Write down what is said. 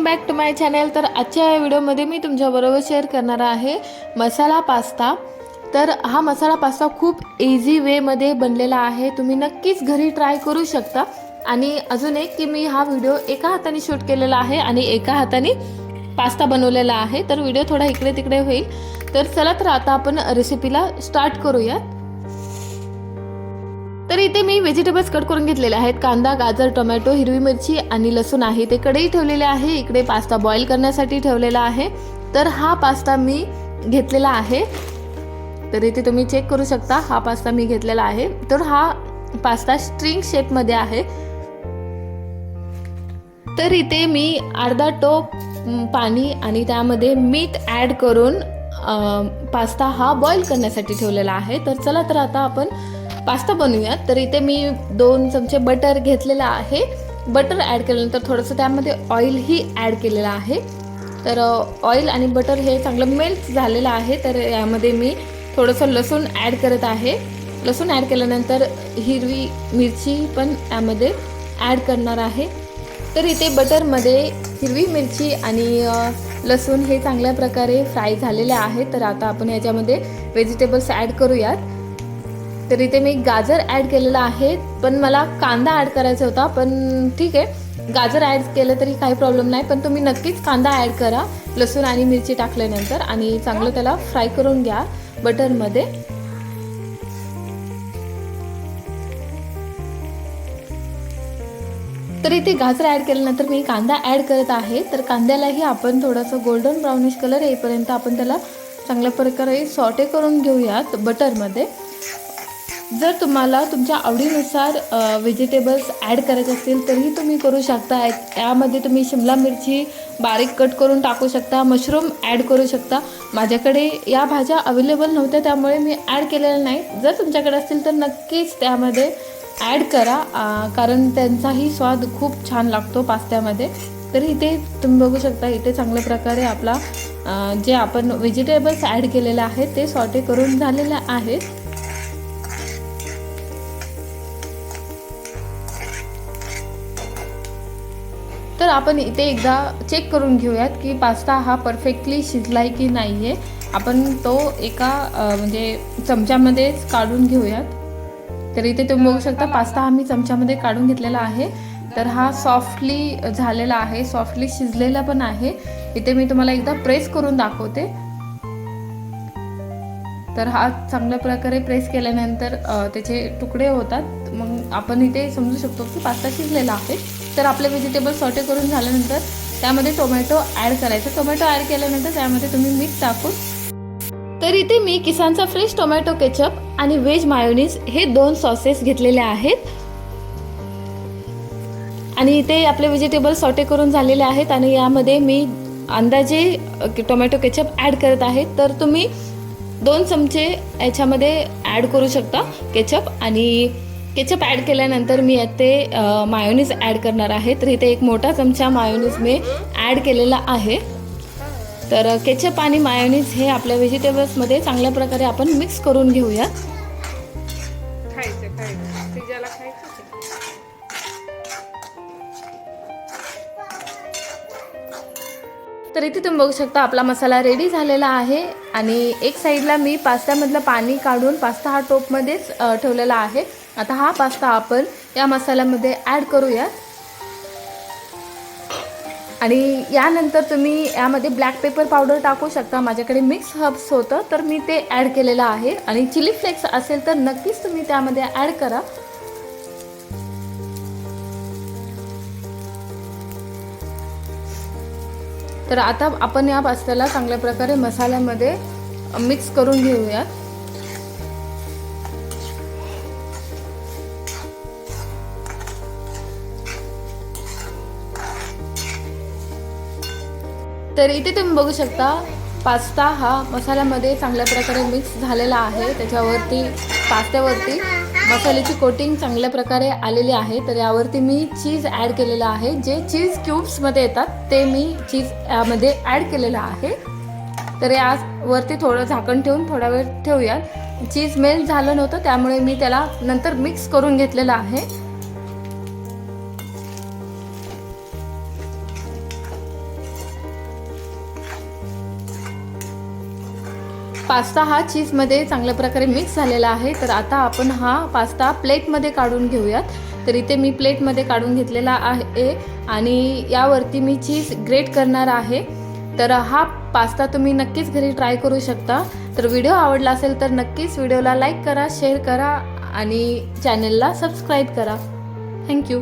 Back to my channel. तर आजच्या या व्हिडिओमध्ये मी तुमच्याबरोबर शेअर करणार आहे मसाला पास्ता। तर हा मसाला पास्ता खूप इझी वेमध्ये बनलेला आहे, तुम्ही नक्कीच घरी ट्राय करू शकता। आणि अजून एक की मी हा व्हिडिओ एका हाताने शूट केलेला आहे आणि एका हाताने पास्ता बनवलेला आहे, तर व्हिडिओ थोडा इकडे तिकडे होईल। तर चला तर आता आपण रेसिपीला स्टार्ट करूया। तर इथे मी व्हेजिटेबल्स कट करून घेतलेले आहेत, कांदा, गाजर, टोमॅटो, हिरवी मिरची आणि लसूण आहे। ते कढई ठेवलेले आहे, इकडे पास्ता बॉईल करण्यासाठी ठेवलेला आहे। तर हा पास्ता मी घेतलेला आहे, तर इथे तुम्ही चेक करू शकता हा पास्ता मी घेतलेला आहे। तर हा पास्ता स्ट्रिंग शेप मध्ये आहे। तर इथे मी अर्धा टोप पाणी आणि त्यामध्ये मीठ ॲड करून पास्ता हा बॉईल करण्यासाठी ठेवलेला आहे। तर चला तर आता आपण पास्ता बनवूयात। तर इथे मी 2 चमचे बटर घेतलेला आहे। बटर ॲड केल्यानंतर थोडंसं त्यामध्ये ऑइलही ॲड केलेलं आहे। तर ऑइल आणि बटर हे चांगलं मेल्ट झालेलं आहे। तर यामध्ये मी थोडंसं लसूण ॲड करत आहे। लसूण ॲड केल्यानंतर हिरवी मिरची पण यामध्ये ॲड करणार आहे। तर इथे बटरमध्ये हिरवी मिरची आणि लसूण हे चांगल्या प्रकारे फ्राय झालेले आहे। तर आता आपण याच्यामध्ये व्हेजिटेबल्स ॲड करूयात। तर इथे मी गाजर ॲड केलेला आहे, पण मला कांदा ॲड करायचा होता, पण ठीक आहे गाजर ॲड केलं तरी काही प्रॉब्लेम नाही। पण तुम्ही नक्कीच कांदा ॲड करा लसूण आणि मिरची टाकल्यानंतर, आणि चांगलं त्याला फ्राय करून घ्या बटरमध्ये। तर इथे गाजर ॲड केल्यानंतर मी कांदा ॲड करत आहे। तर कांद्यालाही आपण थोडंसं गोल्डन ब्राउनिश कलर येईपर्यंत आपण त्याला चांगल्या प्रकारे सॉटे करून घेऊयात बटरमध्ये। जर तुम्हाला तुमच्या आवडीनुसार व्हेजिटेबल्स ॲड करायचे असतील तरीही तुम्ही करू शकता। यामध्ये तुम्ही शिमला मिरची बारीक कट करून टाकू शकता, मशरूम ॲड करू शकता। माझ्याकडे या भाज्या अवेलेबल नव्हत्या त्यामुळे मी ॲड केलेल्या नाही। जर तुमच्याकडे असतील तर नक्कीच त्यामध्ये ॲड करा, कारण त्यांचाही स्वाद खूप छान लागतो पास्त्यामध्ये। तर इथे तुम्ही बघू शकता इथे चांगल्या प्रकारे आपला जे आपण व्हेजिटेबल्स ॲड केलेले आहेत ते सॉटे करून झालेले आहेत। तर आपण इथे एकदा चेक करून घेऊयात की पास्ता हा परफेक्टली शिजलाय की नाही आहे। आपण तो एका म्हणजे चमच्यामध्येच काढून घेऊयात। तर इथे तुम्ही बघू शकता पास्ता हा मी चमच्यामध्ये काढून घेतलेला आहे। तर हा सॉफ्टली झालेला आहे, सॉफ्टली शिजलेला पण आहे। इथे मी तुम्हाला एकदा प्रेस करून दाखवते। तर हा चांगल्या प्रकारे प्रेस केल्यानंतर त्याचे तुकडे होतात, मग आपण इथे समजू शकतो की पास्ता शिजलेला आहे। तर आपले व्हेजिटेबल सॉटे करून झाल्यानंतर त्यामध्ये टोमॅटो ॲड करायचं। टोमॅटो ॲड केल्यानंतर त्यामध्ये तुम्ही मीठ टाकून, तर इथे मी किसानचा फ्रेश टोमॅटो केचप आणि व्हेज मायोनीज हे 2 सॉसेस घेतलेले आहेत। आणि इथे आपले व्हेजिटेबल सॉटे करून झालेले आहेत आणि यामध्ये मी अंदाजे टोमॅटो केचप ॲड करत आहे। तर तुम्ही 2 चमचे याच्यामध्ये ॲड करू शकता केचप, आणि केचप ॲड केल्यानंतर मी याते मायोनीज ॲड करणार आहे। तर इथे 1 मोठा चमचा मायोनीज मी ॲड केलेला आहे। तर केचप आणि मायोनीज हे आपल्या व्हेजिटेबल्समध्ये चांगल्या प्रकारे आपण मिक्स करून घेऊया। तर इथे तुम्ही बघू शकता आपला मसाला रेडी झालेला आहे। आणि एक साईडला मी पास्त्यामधलं पाणी काढून पास्ता हा टोपमध्येच ठेवलेला आहे। आता हा पास्ता आपण या मसाल्यामध्ये ॲड करूया। आणि यानंतर तुम्ही यामध्ये ब्लॅक पेपर पावडर टाकू शकता। माझ्याकडे मिक्स हर्ब्स होतं तर मी ते ॲड केलेलं आहे, आणि चिली फ्लेक्स असेल तर नक्कीच तुम्ही त्यामध्ये ॲड करा। तर आता आपण या पास्त्याला चांगल्या प्रकारे मसाल्यामध्ये मिक्स करून घेऊया। तर इथे तुम्ही बघू शकता पास्ता हा मसाल्यामध्ये चांगल्या प्रकारे मिक्स झालेला आहे। त्याच्यावरती पास्त्यावरती मसाल्याची कोटिंग चांगल्या प्रकारे आलेली आहे। तर यावरती मी चीज ॲड केलेलं आहे, जे चीज क्यूब्समध्ये येतात ते मी चीज यामध्ये ॲड केलेलं आहे। तर यावरती थोडं झाकण ठेवून थोडा वेळ ठेवूयात। चीज मेल्ट झालं नव्हतं त्यामुळे मी त्याला नंतर मिक्स करून घेतलेलं आहे। पास्ता हा चीजमध्ये चांगल्या प्रकारे मिक्स झालेला आहे. तर आता आपण हा पास्ता प्लेटमध्ये काढून घेऊयात. तर इथे मी प्लेटमध्ये काढून घेतलेला आहे आणि यावरती मी चीज ग्रेट करणार आहे. तर हा पास्ता तुम्ही नक्कीच घरी ट्राय करू शकता. तर व्हिडिओ आवडला असेल तर नक्कीच व्हिडिओला लाईक करा, शेअर करा आणि चॅनलला सबस्क्राईब करा. थँक्यू.